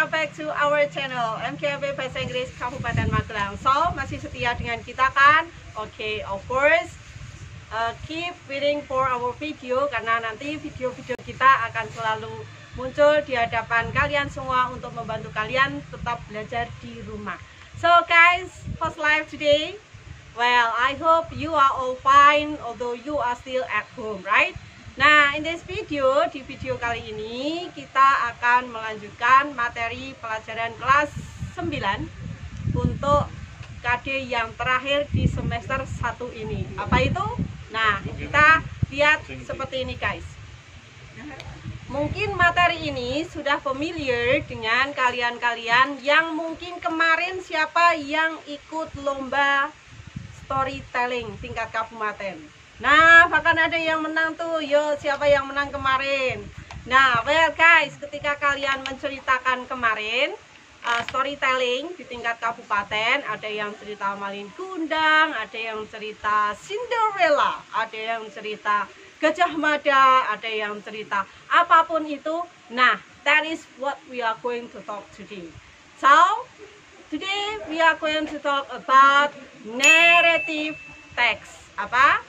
welcome back to our channel MKB Bahasa Inggris Kabupaten Magelang. So, masih setia dengan kita kan? Oke, of course, keep waiting for our video karena nanti video-video kita akan selalu muncul di hadapan kalian semua untuk membantu kalian tetap belajar di rumah. So guys, how's life today? Well, I hope you are all fine although you are still at home, right? Nah, in this video, di video kali ini kita akan melanjutkan materi pelajaran kelas 9 untuk KD yang terakhir di semester 1 ini. Apa itu? Nah, kita lihat seperti ini guys. Mungkin materi ini sudah familiar dengan kalian-kalian yang mungkin kemarin siapa yang ikut lomba storytelling tingkat kabupaten. Nah, bahkan ada yang menang tuh. Yo, siapa yang menang kemarin? Nah, well guys, ketika kalian menceritakan kemarin storytelling di tingkat kabupaten, ada yang cerita Malin Kundang, ada yang cerita Cinderella, ada yang cerita Gajah Mada, ada yang cerita apapun itu. Nah, that is what we are going to talk today. So, today we are going to talk about narrative text. Apa?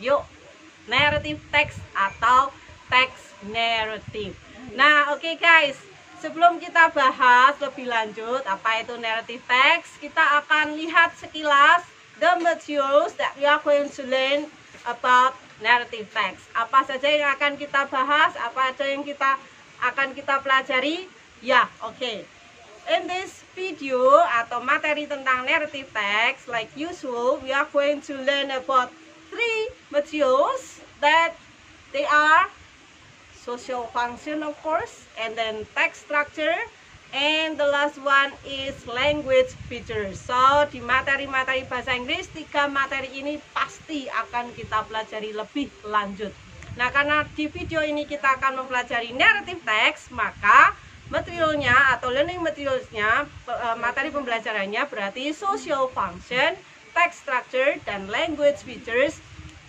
Yuk, narrative text atau text narrative. Nah, oke guys, sebelum kita bahas lebih lanjut apa itu narrative text, kita akan lihat sekilas the materials that we are going to learn about narrative text. Apa saja yang akan kita bahas, apa saja yang akan kita pelajari? Ya, oke. In this video atau materi tentang narrative text, like usual, we are going to learn about 3 materials that they are social function, of course, and then text structure, and the last one is language features. So di materi-materi bahasa Inggris, 3 materi ini pasti akan kita pelajari lebih lanjut. Nah, karena di video ini kita akan mempelajari narrative text, maka materialnya atau learning materialsnya, materi pembelajarannya berarti social function, text structure, dan language features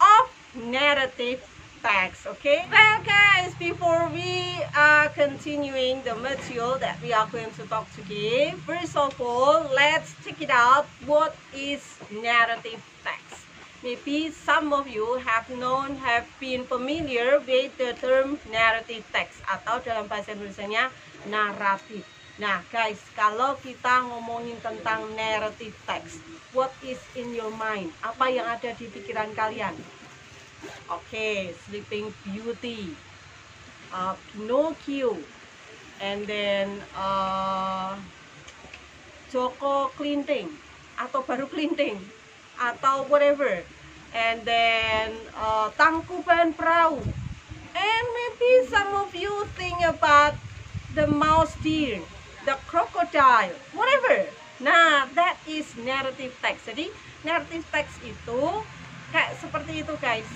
of narrative text. Okay, well guys, before we are continuing the material that we are going to talk today, first of all, let's check it out. What is narrative text? Maybe some of you have been familiar with the term narrative text, atau dalam bahasa Indonesianya naratif. Nah guys, kalau kita ngomongin tentang narrative text, what is in your mind? Apa yang ada di pikiran kalian? Oke, Sleeping Beauty, Pinocchio, and then Joko Klinting, atau Baru Klinting, atau whatever, and then Tangkuban Perahu, and maybe some of you think about the mouse deer, the crocodile, whatever. Nah, that is narrative text. Jadi narrative text itu kayak seperti itu guys,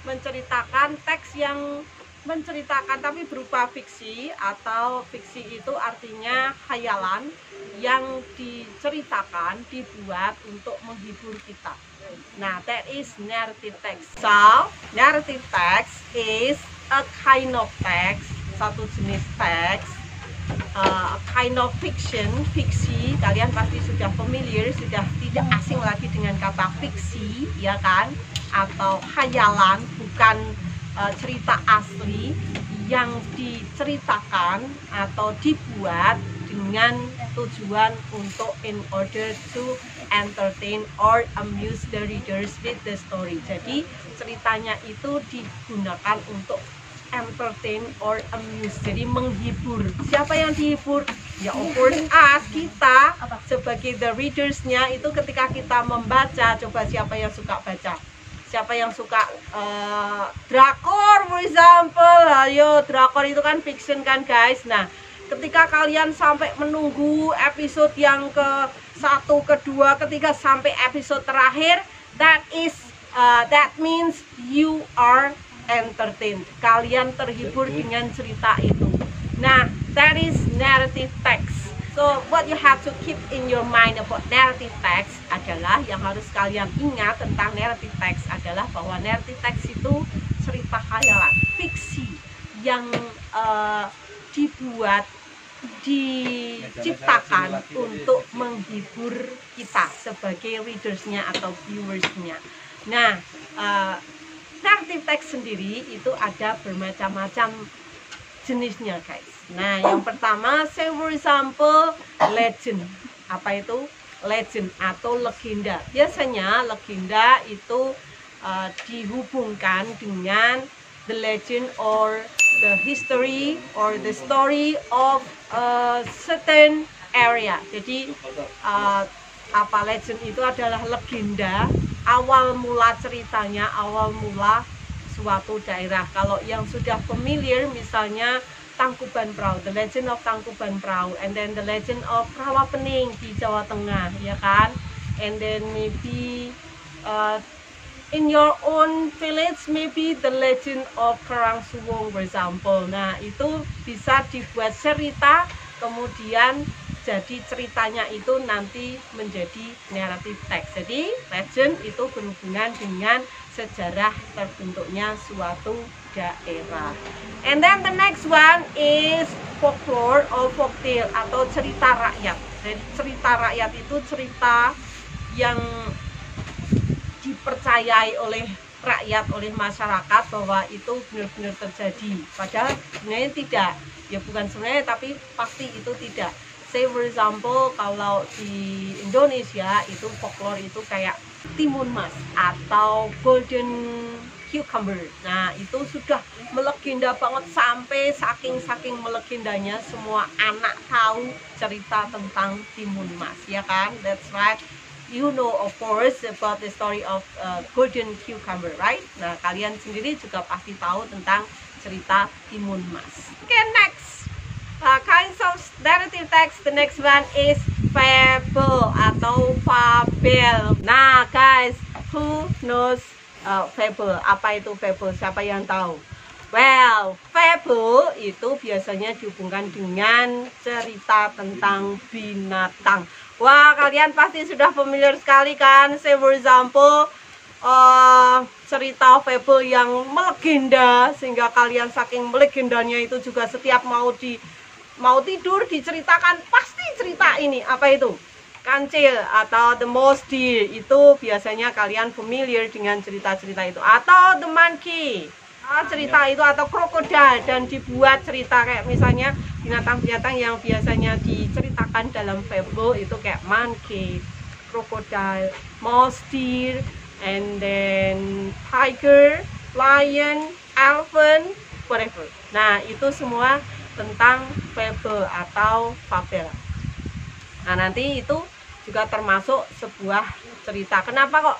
menceritakan teks yang menceritakan tapi berupa fiksi, atau fiksi itu artinya khayalan yang diceritakan, dibuat untuk menghibur kita. Nah, that is narrative text. So, narrative text is a kind of text, satu jenis teks, a kind of fiction, fiksi. Kalian pasti sudah familiar, sudah tidak asing lagi dengan kata fiksi, ya kan? Atau khayalan, bukan cerita asli yang diceritakan atau dibuat dengan tujuan untuk in order to entertain or amuse the readers with the story. Jadi ceritanya itu digunakan untuk entertain or amuse, jadi menghibur. Siapa yang dihibur? Ya of course us, kita sebagai the readersnya. Itu ketika kita membaca, coba siapa yang suka baca? Siapa yang suka drakor for example? Ayo, drakor itu kan fiction kan guys. Nah, ketika kalian sampai menunggu episode yang ke-1, ke-2, ke-3 sampai episode terakhir, that means you are entertained. Kalian terhibur dengan cerita itu. Nah, that is narrative text. So, what you have to keep in your mind about narrative text adalah, yang harus kalian ingat tentang narrative text adalah bahwa narrative text itu cerita khayalan, fiksi yang dibuat diciptakan untuk menghibur kita sebagai readersnya atau viewersnya. Nah, narrative text sendiri itu ada bermacam-macam jenisnya, guys. Nah, yang pertama, say for example, legend. Apa itu? Legend atau legenda. Biasanya legenda itu dihubungkan dengan the legend or the history or the story of a certain area. Jadi apa legend itu adalah legenda, awal mula ceritanya, awal mula suatu daerah. Kalau yang sudah familiar, misalnya Tangkuban Perahu, the legend of Tangkuban Perahu, and then the legend of Rawapening di Jawa Tengah, ya kan? And then maybe in your own village, maybe the legend of Karangsuwung, for example. Nah, itu bisa dibuat cerita, kemudian jadi ceritanya itu nanti menjadi narrative text. Jadi legend itu berhubungan dengan sejarah terbentuknya suatu daerah. And then the next one is folklore or folktale atau cerita rakyat. Jadi cerita rakyat itu cerita yang dipercayai oleh rakyat, oleh masyarakat bahwa itu benar-benar terjadi. Padahal sebenarnya tidak. Ya bukan sebenarnya, tapi pasti itu tidak. Say for example, kalau di Indonesia itu folklore itu kayak timun mas atau golden cucumber. Nah, itu sudah melegenda banget, sampai saking melegendanya semua anak tahu cerita tentang timun mas, ya kan? That's right. You know of course about the story of golden cucumber, right? Nah, kalian sendiri juga pasti tahu tentang cerita timun mas. Okay, next kinds of narrative text. The next one is fable atau fabel. Nah, guys, who knows fable? Apa itu fable? Siapa yang tahu? Well, fable itu biasanya dihubungkan dengan cerita tentang binatang. Wah, kalian pasti sudah familiar sekali kan? Say for example, cerita fable yang melegenda, sehingga kalian saking melegendanya itu juga setiap mau tidur diceritakan pasti cerita ini. Apa itu? Kancil atau the mouse deer, itu biasanya kalian familiar dengan cerita-cerita itu. Atau the monkey, cerita itu, atau krokodil, dan dibuat cerita kayak misalnya binatang-binatang yang biasanya diceritakan dalam fable itu kayak monkey, krokodil, mouse deer, and then tiger, lion, elephant, whatever. Nah, itu semua tentang fable atau fabel. Nah, nanti itu juga termasuk sebuah cerita. Kenapa kok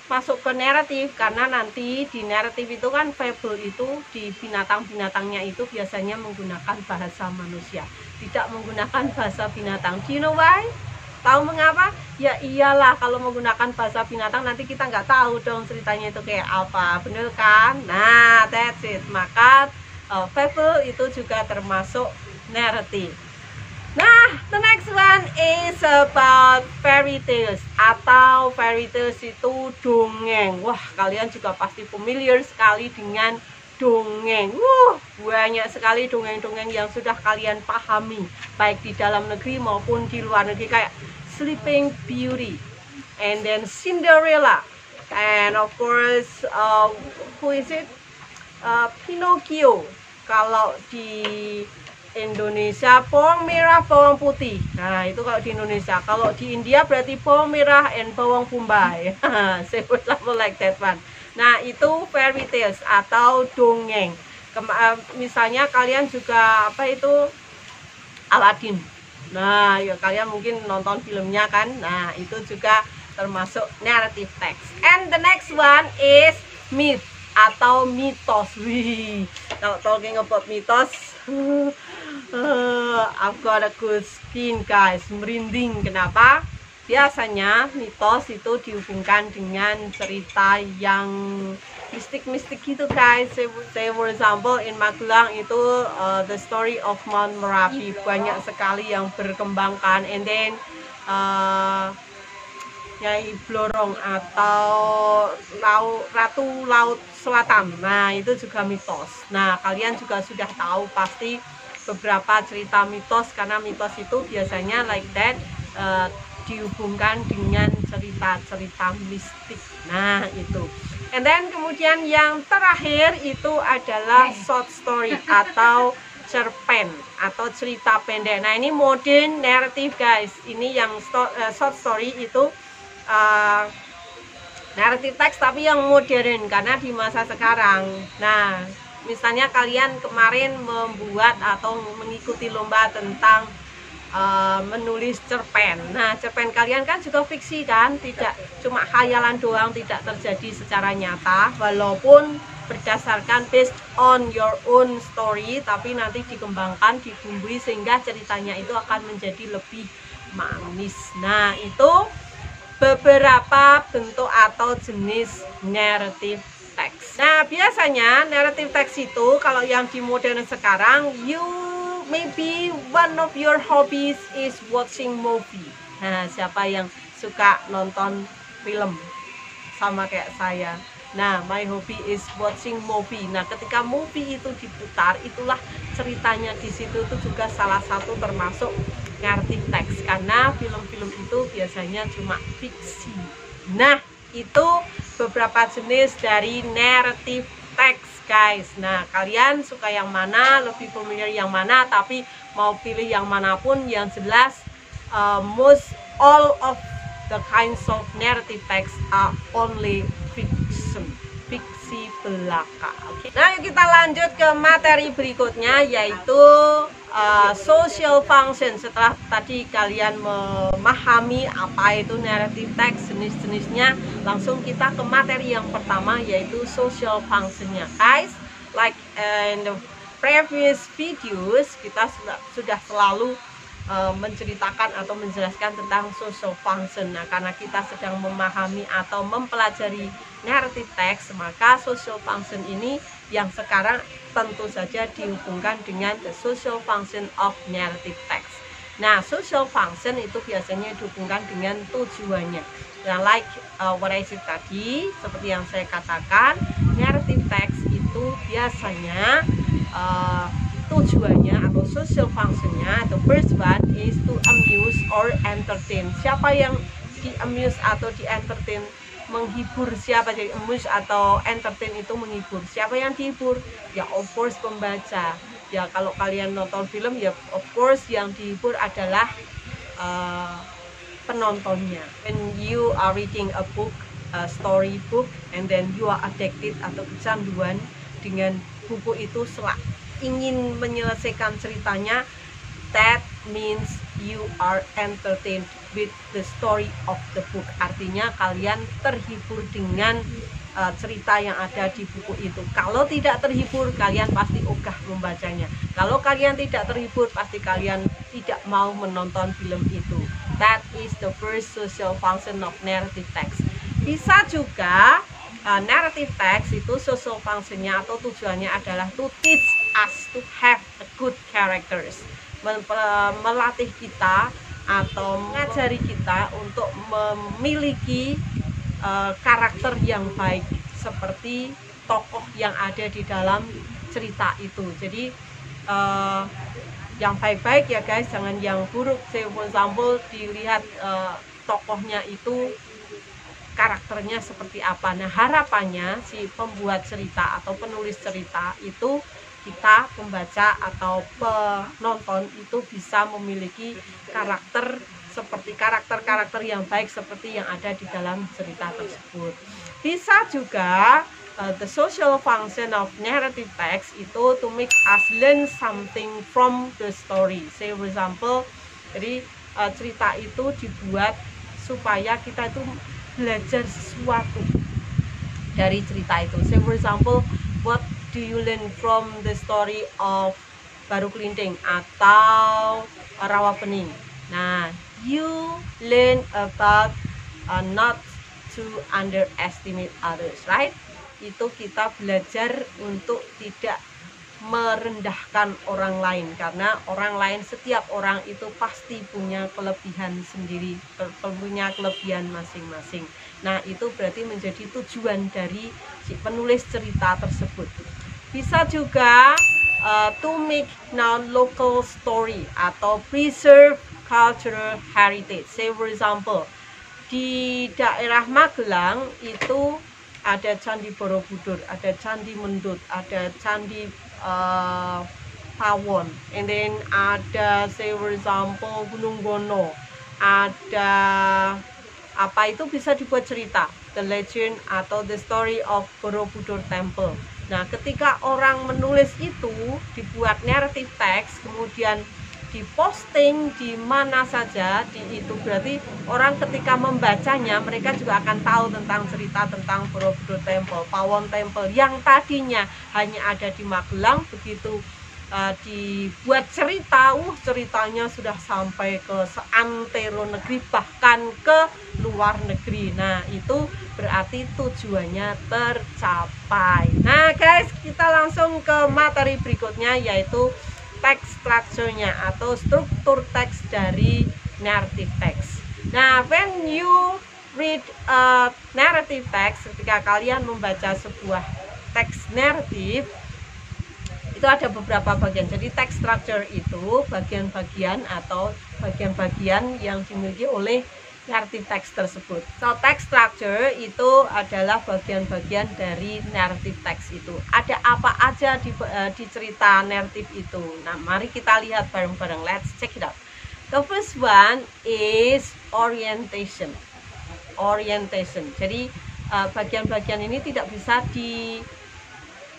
masuk ke naratif? Karena nanti di naratif itu kan fable itu di binatang-binatangnya itu biasanya menggunakan bahasa manusia, tidak menggunakan bahasa binatang. Do you know why? Tahu mengapa? Ya iyalah, kalau menggunakan bahasa binatang nanti kita nggak tahu dong ceritanya itu kayak apa, bener kan? Nah, that's it. Maka fable itu juga termasuk narrative. Nah, the next one is about fairy tales atau fairy tales itu dongeng. Wah, kalian juga pasti familiar sekali dengan dongeng. Banyak sekali dongeng-dongeng yang sudah kalian pahami, baik di dalam negeri maupun di luar negeri, kayak Sleeping Beauty, and then Cinderella, and of course who is it? Pinocchio. Kalau di Indonesia bawang merah bawang putih. Nah, itu kalau di Indonesia. Kalau di India berarti bawang merah and bawang bombay. Say for example like that one. Nah, itu fairy tales atau dongeng. Misalnya kalian juga apa itu Aladdin. Nah, ya kalian mungkin nonton filmnya kan. Nah, itu juga termasuk narrative text. And the next one is myth atau mitos. Wih, kalau talking about mitos, I've got a good skin, guys, merinding. Kenapa? Biasanya mitos itu dihubungkan dengan cerita yang mistik-mistik gitu, guys. Say for example in Magelang itu the story of Mount Merapi, banyak sekali yang berkembangkan. And then Nyai Blorong atau Ratu Laut Selatan. Nah, itu juga mitos. Nah, kalian juga sudah tahu pasti beberapa cerita mitos, karena mitos itu biasanya like that dihubungkan dengan cerita-cerita mistik. Nah itu. And then kemudian yang terakhir itu adalah short story atau cerpen atau cerita pendek. Nah ini modern narrative guys. Ini yang short story itu narrative text tapi yang modern karena di masa sekarang. Nah misalnya kalian kemarin membuat atau mengikuti lomba tentang menulis cerpen. Nah cerpen kalian kan juga fiksi kan, tidak cuma khayalan doang, tidak terjadi secara nyata, walaupun berdasarkan based on your own story, tapi nanti dikembangkan, dibumbui sehingga ceritanya itu akan menjadi lebih manis. Nah itu beberapa bentuk atau jenis narrative text. Nah biasanya narrative text itu kalau yang di modern sekarang, maybe one of your hobbies is watching movie. Nah siapa yang suka nonton film sama kayak saya? Nah, my hobby is watching movie. Nah, ketika movie itu diputar, itulah ceritanya di situ itu juga salah satu termasuk narrative text karena film-film itu biasanya cuma fiksi. Nah, itu beberapa jenis dari narrative text, guys. Nah, kalian suka yang mana, lebih familiar yang mana, tapi mau pilih yang manapun yang jelas all of the kinds of narrative text are only fiction, fiksi belaka. Okay. Nah, yuk kita lanjut ke materi berikutnya, yaitu social function. Setelah tadi kalian memahami apa itu narrative text, jenis-jenisnya, langsung kita ke materi yang pertama, yaitu social functionnya. Guys, like in the previous videos, kita sudah selalu menceritakan atau menjelaskan tentang social function. Nah, karena kita sedang memahami atau mempelajari narrative text, maka social function ini yang sekarang tentu saja dihubungkan dengan the social function of narrative text. Nah, social function itu biasanya dihubungkan dengan tujuannya. Nah, like what I said tadi, seperti yang saya katakan, narrative text itu biasanya tujuannya atau social functionnya, the first one is to amuse or entertain. Siapa yang di amuse atau di entertain? Menghibur. Siapa jadi amuse atau entertain itu menghibur? Siapa yang dihibur? Ya of course pembaca. Ya kalau kalian nonton film, ya of course yang dihibur adalah penontonnya. When you are reading a book, a story book, and then you are addicted atau kecanduan dengan buku itu, ingin menyelesaikan ceritanya, that means you are entertained with the story of the book. Artinya kalian terhibur dengan cerita yang ada di buku itu. Kalau tidak terhibur, kalian pasti ogah membacanya. Kalau kalian tidak terhibur, pasti kalian tidak mau menonton film itu. That is the first social function of narrative text. Bisa juga narrative text itu social functionnya atau tujuannya adalah to teach us to have a good characters, melatih kita atau mengajari kita untuk memiliki karakter yang baik seperti tokoh yang ada di dalam cerita itu. Jadi yang baik-baik ya guys, jangan yang buruk. Saya example dilihat tokohnya itu karakternya seperti apa. Nah, harapannya si pembuat cerita atau penulis cerita itu, kita pembaca atau penonton itu bisa memiliki karakter seperti karakter-karakter yang baik seperti yang ada di dalam cerita tersebut. Bisa juga the social function of narrative text itu to make us learn something from the story. Say for example, jadi cerita itu dibuat supaya kita itu belajar sesuatu dari cerita itu. Say for example, what do you learn from the story of Baru Kelinting atau Rawa Pening? Nah, you learn about not to underestimate others, right? Itu kita belajar untuk tidak merendahkan orang lain, karena orang lain, setiap orang itu pasti punya kelebihan sendiri, punya kelebihan masing-masing. Nah, itu berarti menjadi tujuan dari si penulis cerita tersebut. Bisa juga to make known local story atau preserve cultural heritage. Say for example, di daerah Magelang itu ada Candi Borobudur, ada Candi Mendut, ada Candi Pawon, and then ada say for example Gunung Bono, ada apa itu bisa dibuat cerita, the legend atau the story of Borobudur Temple. Nah, ketika orang menulis itu dibuat narrative text, kemudian diposting di mana saja itu berarti orang ketika membacanya mereka juga akan tahu tentang cerita tentang Borobudur Temple, Pawon Temple yang tadinya hanya ada di Magelang. Begitu dibuat cerita, ceritanya sudah sampai ke seantero negeri, bahkan ke luar negeri. Nah, itu berarti tujuannya tercapai. Nah guys, kita langsung ke materi berikutnya, yaitu text structure-nya atau struktur teks dari narrative text. Nah, when you read a narrative text, ketika kalian membaca sebuah teks narrative, itu ada beberapa bagian. Jadi text structure itu bagian-bagian atau bagian-bagian yang dimiliki oleh narrative text tersebut. So text structure itu adalah bagian-bagian dari narrative text itu. Ada apa aja di cerita narrative itu. Nah, mari kita lihat bareng-bareng. Let's check it out. The first one is orientation. Orientation. Jadi bagian-bagian ini tidak bisa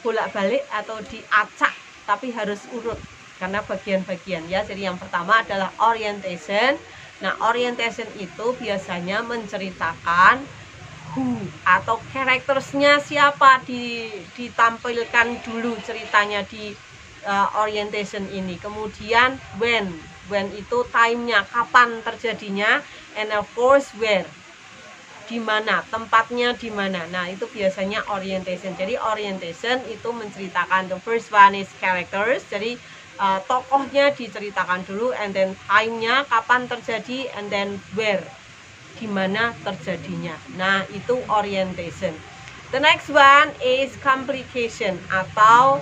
bolak-balik atau diacak, tapi harus urut karena bagian-bagian ya. Jadi yang pertama adalah orientation. Nah, orientation itu biasanya menceritakan who atau karakternya siapa, ditampilkan dulu ceritanya di orientation ini. Kemudian when itu time-nya, kapan terjadinya, and of course where, di mana, tempatnya di mana. Nah, itu biasanya orientation. Jadi orientation itu menceritakan, the first one is characters. Jadi tokohnya diceritakan dulu, and then time-nya, kapan terjadi, and then where, di mana terjadinya. Nah, itu orientation. The next one is complication atau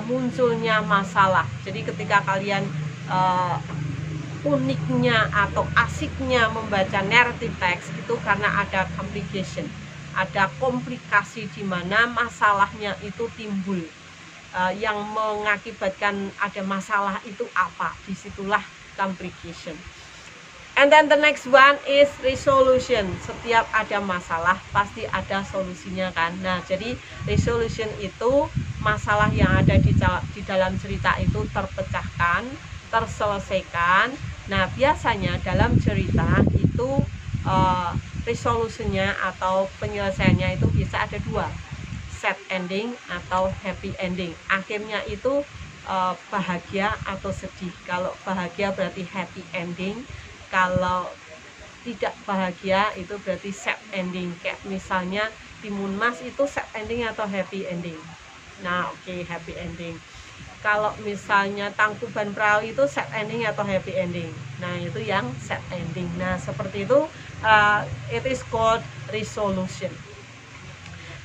munculnya masalah. Jadi ketika kalian uniknya atau asiknya membaca narrative text itu karena ada complication, ada komplikasi di mana masalahnya itu timbul, yang mengakibatkan ada masalah itu apa, disitulah complication. And then the next one is resolution. Setiap ada masalah pasti ada solusinya kan. Nah, jadi resolution itu masalah yang ada di dalam cerita itu terpecahkan, terselesaikan. Nah, biasanya dalam cerita itu resolusinya atau penyelesaiannya itu bisa ada dua, sad ending atau happy ending. Akhirnya itu bahagia atau sedih. Kalau bahagia berarti happy ending, kalau tidak bahagia itu berarti sad ending. Kayak misalnya Timun Mas itu sad ending atau happy ending. Nah, oke, happy ending. Kalau misalnya Tangkuban Perahu itu sad ending atau happy ending. Nah, itu yang sad ending. Nah, seperti itu, it is called resolution.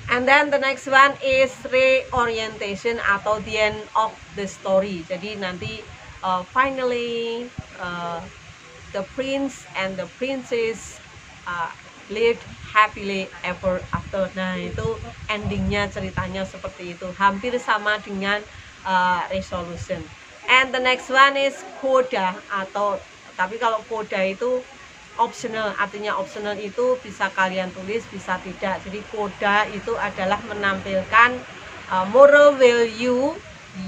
And then the next one is reorientation atau the end of the story. Jadi nanti finally the prince and the princess lived happily ever after. Nah, itu endingnya, ceritanya seperti itu. Hampir sama dengan resolution. And the next one is coda atau, tapi kalau coda itu optional, artinya optional itu bisa kalian tulis, bisa tidak. Jadi coda itu adalah menampilkan moral value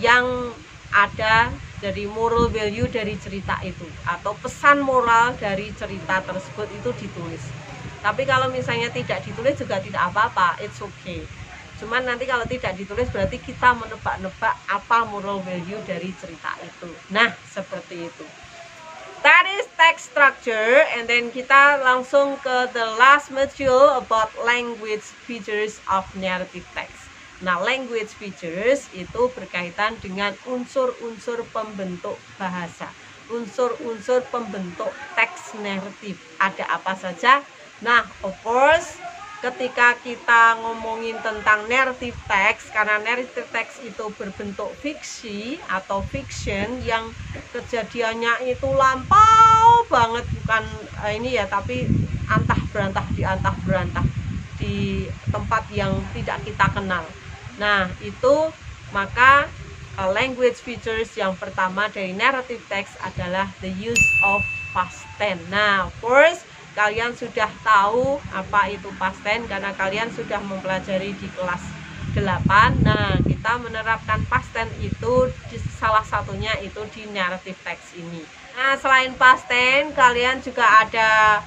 yang ada dari moral value dari cerita itu, atau pesan moral dari cerita tersebut itu ditulis. Tapi kalau misalnya tidak ditulis juga tidak apa-apa, it's okay. Cuman nanti kalau tidak ditulis berarti kita menebak-nebak apa moral value dari cerita itu. Nah, seperti itu. That is text structure, and then kita langsung ke the last module about language features of narrative text. Nah, language features itu berkaitan dengan unsur-unsur pembentuk bahasa, unsur-unsur pembentuk teks narratif. Ada apa saja? Nah, of course, ketika kita ngomongin tentang narrative text, karena narrative text itu berbentuk fiksi atau fiction yang kejadiannya itu lampau banget, bukan ini ya, tapi antah berantah di tempat yang tidak kita kenal. Nah, itu maka language features yang pertama dari narrative text adalah the use of past tense. Nah, of course kalian sudah tahu apa itu past tense karena kalian sudah mempelajari di kelas 8. Nah, kita menerapkan past tense itu salah satunya itu di narrative text ini. Nah, selain past tense, kalian juga ada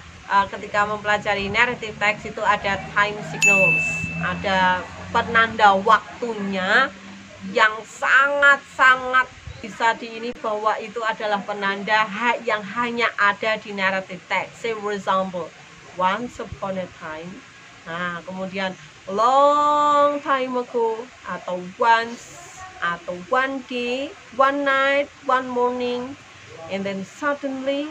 ketika mempelajari narrative text itu ada time signals, ada penanda waktunya yang sangat-sangat bisa ini bahwa itu adalah penanda yang hanya ada di narrative text. Say for example, once upon a time. Nah, kemudian long time ago, atau once, atau one day, one night, one morning, and then suddenly,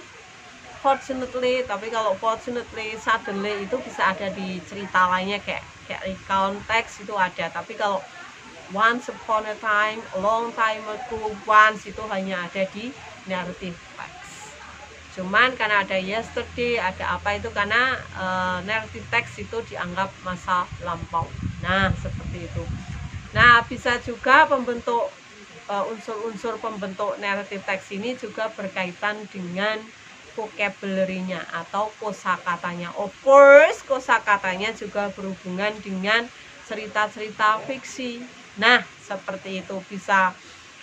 fortunately. Tapi kalau fortunately, suddenly itu bisa ada di cerita lainnya kayak recount text itu ada. Tapi kalau once upon a time, a long time ago, once itu hanya ada di narrative text. Cuman karena ada yesterday, ada apa itu karena narrative text itu dianggap masa lampau. Nah, seperti itu. Nah, bisa juga pembentuk unsur-unsur pembentuk narrative text ini juga berkaitan dengan vocabulary-nya atau kosakatanya. Of course, kosakatanya juga berhubungan dengan cerita-cerita fiksi. Nah, seperti itu, bisa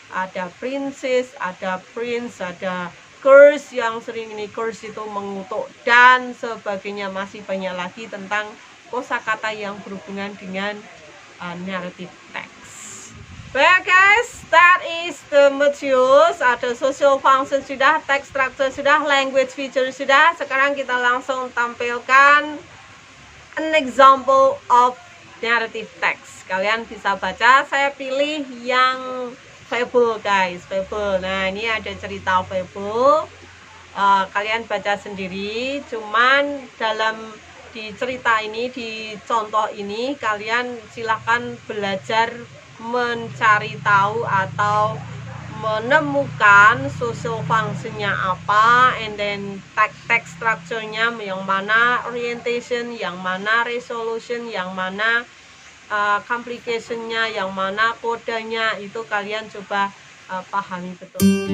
ada princess, ada prince, ada curse yang sering ini curse itu mengutuk dan sebagainya, masih banyak lagi tentang kosakata yang berhubungan dengan narrative text. Well guys, that is the materials. Ada social function sudah, text structure sudah, language feature sudah. Sekarang kita langsung tampilkan an example of narrative text. Kalian bisa baca, saya pilih yang fable guys, fable. Nah, ini ada cerita fable. Kalian baca sendiri, cuman di cerita ini, di contoh ini, kalian silahkan belajar mencari tahu atau menemukan social function-nya apa, and then text structure-nya yang mana, orientation yang mana, resolution yang mana, complication-nya yang mana, kodenya itu kalian coba pahami betul.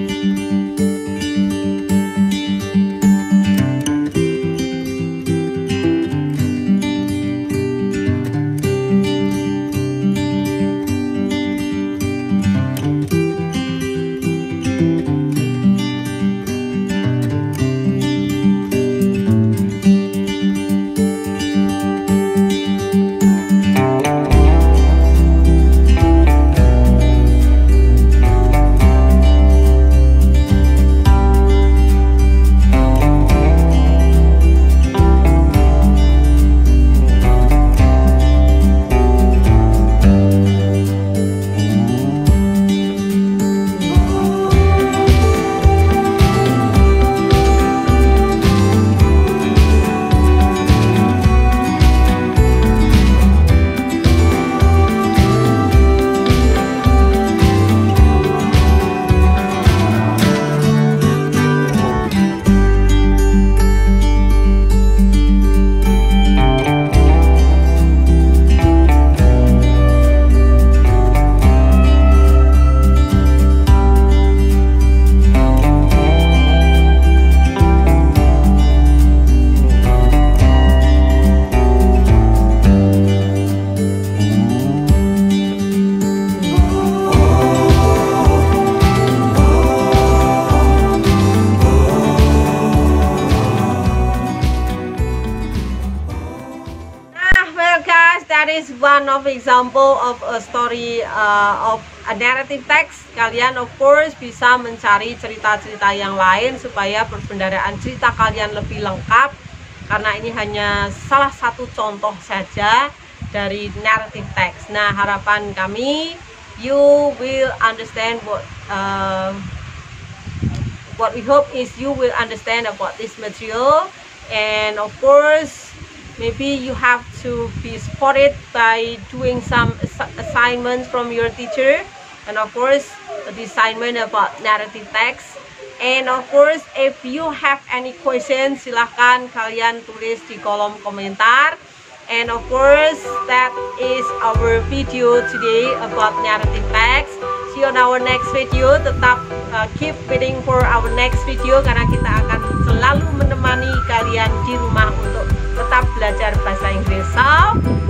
That is one of example of a story of a narrative text. Kalian of course bisa mencari cerita-cerita yang lain supaya perbendaharaan cerita kalian lebih lengkap, karena ini hanya salah satu contoh saja dari narrative text. Nah, harapan kami you will understand what we hope is you will understand about this material, and of course maybe you have to be supported by doing some assignments from your teacher, and of course the assignment about narrative text. And of course, if you have any questions, silahkan kalian tulis di kolom komentar. And of course, that is our video today about narrative text. See you on our next video. Tetap keep waiting for our next video, karena kita akan selalu menemani kalian di rumah untuk tetap belajar bahasa Inggris. So,